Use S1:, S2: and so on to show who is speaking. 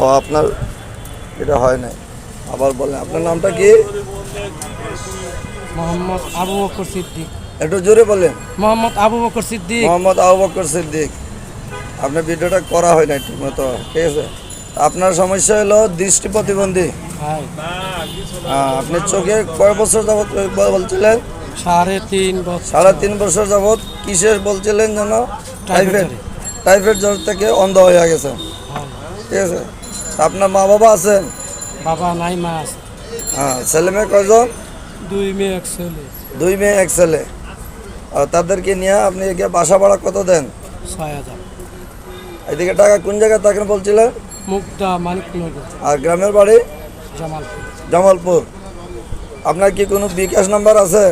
S1: ও আপনার এটা হয় নাই, আবার বলেন আপনার নামটা কি?
S2: মোহাম্মদ আবু বকর সিদ্দিক।
S1: একটু জোরে বলেন।
S2: মোহাম্মদ আবু বকর সিদ্দিক।
S1: মোহাম্মদ আবু বকর সিদ্দিক। আপনার ভিডিওটা করা হয় নাই ঠিক মতো, ঠিক আছে। আপনার সমস্যা হলো দৃষ্টি প্রতিবন্ধী।
S2: হ্যাঁ,
S1: আপনি চোখে কয় বছর যাবত বলছিলেন?
S2: 3.5 বছর।
S1: 3.5 বছর যাবত কিসের বলছিলেন যেন? টাইফয়েড।
S2: টাইফয়েড।
S1: টাইফয়েড জ্বর থেকে অন্ধ হয়ে গেছে,
S2: হ্যাঁ।
S1: ঠিক আছে। আপনার মা বাবা আছেন?
S2: বাবা নাই, মা আছে।
S1: ছেলে মেয়ে কয়জন?
S2: 2 মেয়ে 1 ছেলে।
S1: 2 মেয়ে 1 ছেলে। আর তাদেরকে নিয়ে আপনি এগিয়ে বাসা ভাড়া কত দেন?
S2: 6000।
S1: এদিকে টাকা কোন জায়গায় থাকেন বলছিলেন?
S2: মুগদা, মানিকনগর,
S1: আর গ্রামের বাড়ি?
S2: জামালপুর।
S1: জামালপুর। আপনার কি কোনো বিকাশ নাম্বার আছে?